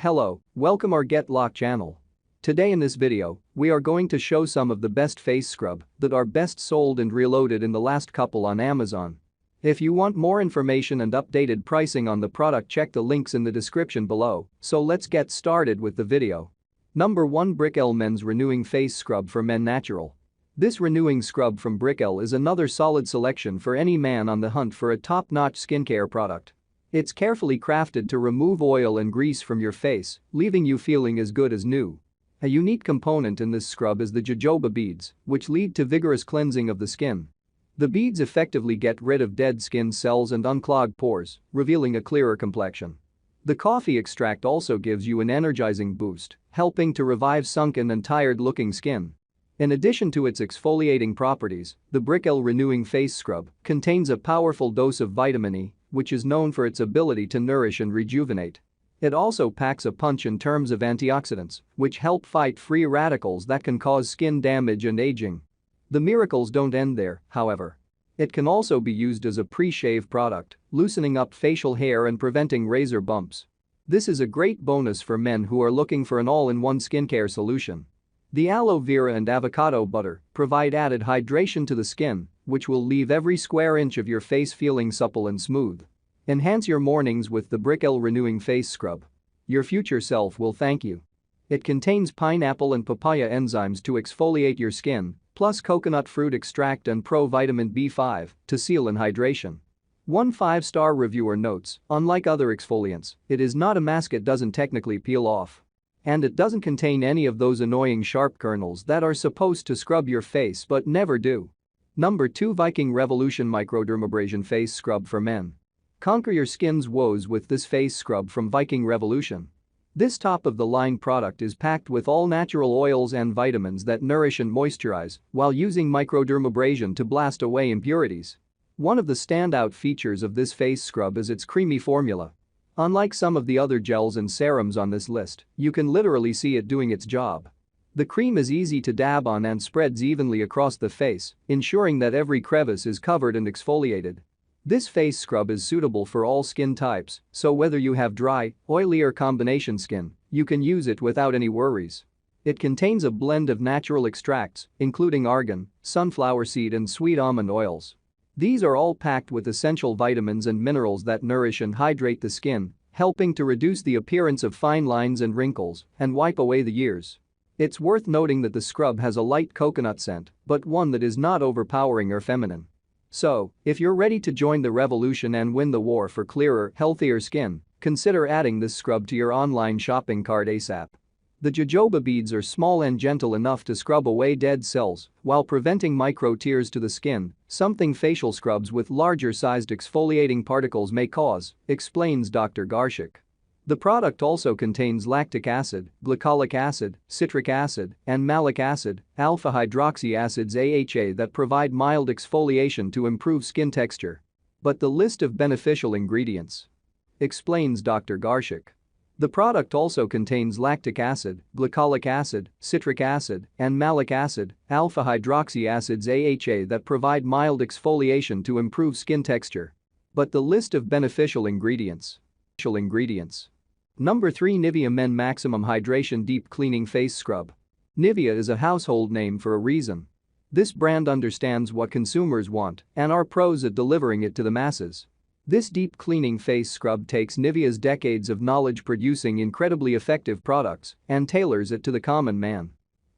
Hello, welcome our Get Locked channel. Today in this video, we are going to show some of the best face scrub that are best sold and reloaded in the last couple on Amazon. If you want more information and updated pricing on the product, check the links in the description below, so let's get started with the video. Number 1, Brickell Men's Renewing Face Scrub for Men Natural. This renewing scrub from Brickell is another solid selection for any man on the hunt for a top-notch skincare product. It's carefully crafted to remove oil and grease from your face, leaving you feeling as good as new. A unique component in this scrub is the jojoba beads, which lead to vigorous cleansing of the skin. The beads effectively get rid of dead skin cells and unclog pores, revealing a clearer complexion. The coffee extract also gives you an energizing boost, helping to revive sunken and tired-looking skin. In addition to its exfoliating properties, the Brickell Renewing Face Scrub contains a powerful dose of vitamin E, which is known for its ability to nourish and rejuvenate. It also packs a punch in terms of antioxidants, which help fight free radicals that can cause skin damage and aging. The miracles don't end there, however. It can also be used as a pre-shave product, loosening up facial hair and preventing razor bumps. This is a great bonus for men who are looking for an all-in-one skincare solution. The aloe vera and avocado butter provide added hydration to the skin, which will leave every square inch of your face feeling supple and smooth. Enhance your mornings with the Brickell Renewing Face Scrub. Your future self will thank you. It contains pineapple and papaya enzymes to exfoliate your skin, plus coconut fruit extract and pro-vitamin B5 to seal and hydration. One 5-star reviewer notes, unlike other exfoliants, it is not a mask, it doesn't technically peel off. And it doesn't contain any of those annoying sharp kernels that are supposed to scrub your face but never do. Number 2, Viking Revolution Microdermabrasion Face Scrub for Men. Conquer your skin's woes with this face scrub from Viking Revolution. This top-of-the-line product is packed with all-natural oils and vitamins that nourish and moisturize while using microdermabrasion to blast away impurities. One of the standout features of this face scrub is its creamy formula. Unlike some of the other gels and serums on this list, you can literally see it doing its job. The cream is easy to dab on and spreads evenly across the face, ensuring that every crevice is covered and exfoliated. This face scrub is suitable for all skin types, so whether you have dry, oily or combination skin, you can use it without any worries. It contains a blend of natural extracts, including argan, sunflower seed and sweet almond oils. These are all packed with essential vitamins and minerals that nourish and hydrate the skin, helping to reduce the appearance of fine lines and wrinkles and wipe away the years. It's worth noting that the scrub has a light coconut scent, but one that is not overpowering or feminine. So, if you're ready to join the revolution and win the war for clearer, healthier skin, consider adding this scrub to your online shopping cart ASAP. The jojoba beads are small and gentle enough to scrub away dead cells while preventing micro tears to the skin, something facial scrubs with larger-sized exfoliating particles may cause, explains Dr. Garshik. The product also contains lactic acid, glycolic acid, citric acid, and malic acid, alpha-hydroxy acids AHA that provide mild exfoliation to improve skin texture. But the list of beneficial ingredients, explains Dr. Garshik. The product also contains lactic acid, glycolic acid, citric acid, and malic acid, alpha-hydroxy acids AHA that provide mild exfoliation to improve skin texture. But the list of beneficial ingredients. Number 3, NIVEA Men Maximum Hydration Deep Cleaning Face Scrub. NIVEA is a household name for a reason. This brand understands what consumers want and are pros at delivering it to the masses. This deep cleaning face scrub takes NIVEA's decades of knowledge producing incredibly effective products and tailors it to the common man.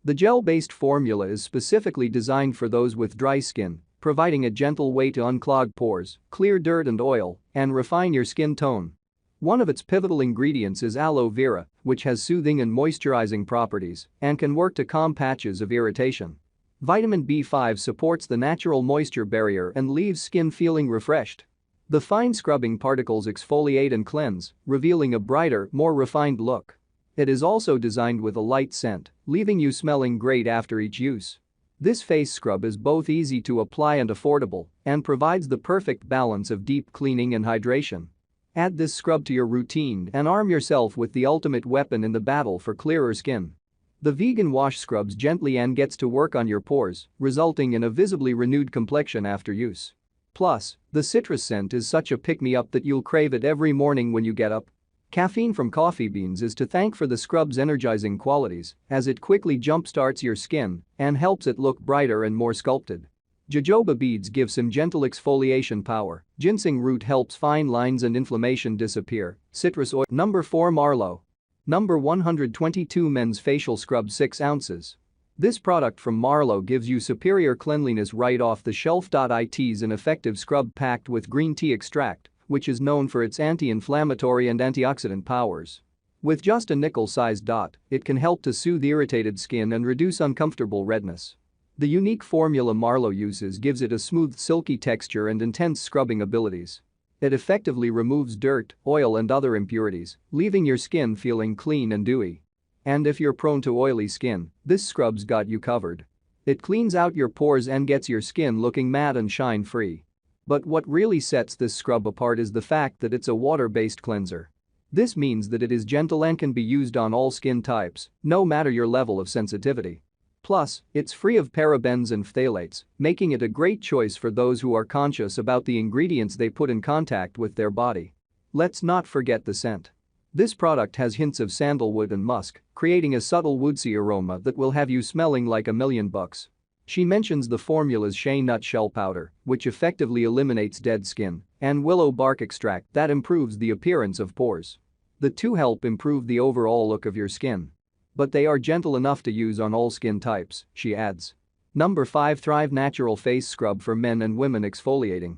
The gel-based formula is specifically designed for those with dry skin, providing a gentle way to unclog pores, clear dirt and oil, and refine your skin tone. One of its pivotal ingredients is aloe vera, which has soothing and moisturizing properties and can work to calm patches of irritation. Vitamin B5 supports the natural moisture barrier and leaves skin feeling refreshed. The fine scrubbing particles exfoliate and cleanse, revealing a brighter, more refined look. It is also designed with a light scent, leaving you smelling great after each use. This face scrub is both easy to apply and affordable and provides the perfect balance of deep cleaning and hydration. Add this scrub to your routine and arm yourself with the ultimate weapon in the battle for clearer skin. The vegan wash scrubs gently and gets to work on your pores, resulting in a visibly renewed complexion after use. Plus, the citrus scent is such a pick-me-up that you'll crave it every morning when you get up. Caffeine from coffee beans is to thank for the scrub's energizing qualities, as it quickly jumpstarts your skin and helps it look brighter and more sculpted. Jojoba beads give some gentle exfoliation power. Ginseng root helps fine lines and inflammation disappear. Citrus oil. Number 4 Marlowe. Number 122 Men's Facial Scrub 6 ounces. This product from Marlowe gives you superior cleanliness right off the shelf. It's an effective scrub packed with green tea extract, which is known for its anti-inflammatory and antioxidant powers. With just a nickel-sized dot, it can help to soothe irritated skin and reduce uncomfortable redness. The unique formula Marlowe uses gives it a smooth, silky texture and intense scrubbing abilities. It effectively removes dirt, oil and other impurities, leaving your skin feeling clean and dewy. And if you're prone to oily skin, this scrub's got you covered. It cleans out your pores and gets your skin looking matte and shine-free. But what really sets this scrub apart is the fact that it's a water-based cleanser. This means that it is gentle and can be used on all skin types, no matter your level of sensitivity. Plus, it's free of parabens and phthalates, making it a great choice for those who are conscious about the ingredients they put in contact with their body. Let's not forget the scent. This product has hints of sandalwood and musk, creating a subtle woodsy aroma that will have you smelling like $1,000,000. She mentions the formula's shea nut shell powder, which effectively eliminates dead skin, and willow bark extract that improves the appearance of pores. The two help improve the overall look of your skin. But they are gentle enough to use on all skin types, she adds. Number 5 Thrive Natural Face Scrub for Men and Women Exfoliating.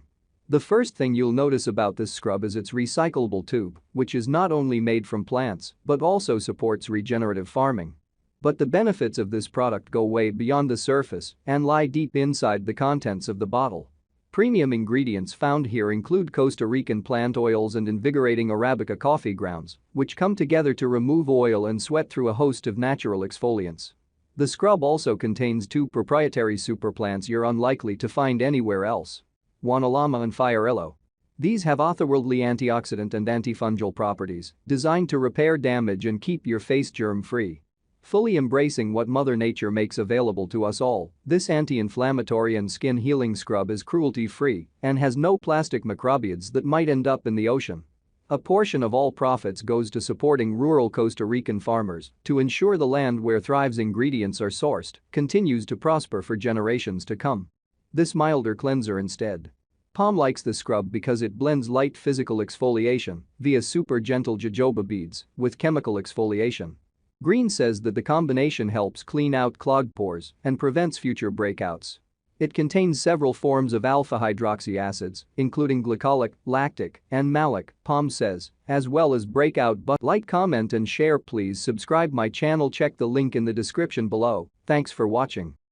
The first thing you'll notice about this scrub is its recyclable tube, which is not only made from plants but also supports regenerative farming. But the benefits of this product go way beyond the surface and lie deep inside the contents of the bottle. Premium ingredients found here include Costa Rican plant oils and invigorating Arabica coffee grounds, which come together to remove oil and sweat through a host of natural exfoliants. The scrub also contains 2 proprietary superplants you're unlikely to find anywhere else. Guanalama and Fiorello. These have otherworldly antioxidant and antifungal properties, designed to repair damage and keep your face germ-free. Fully embracing what Mother Nature makes available to us all, this anti-inflammatory and skin-healing scrub is cruelty-free and has no plastic microbeads that might end up in the ocean. A portion of all profits goes to supporting rural Costa Rican farmers to ensure the land where Thrive's ingredients are sourced continues to prosper for generations to come. This milder cleanser instead. Palm likes the scrub because it blends light physical exfoliation via super gentle jojoba beads with chemical exfoliation. Green says that the combination helps clean out clogged pores and prevents future breakouts. It contains several forms of alpha-hydroxy acids, including glycolic, lactic, and malic, Palm says, as well as breakout. Like, comment and share. Please subscribe my channel. Check the link in the description below. Thanks for watching.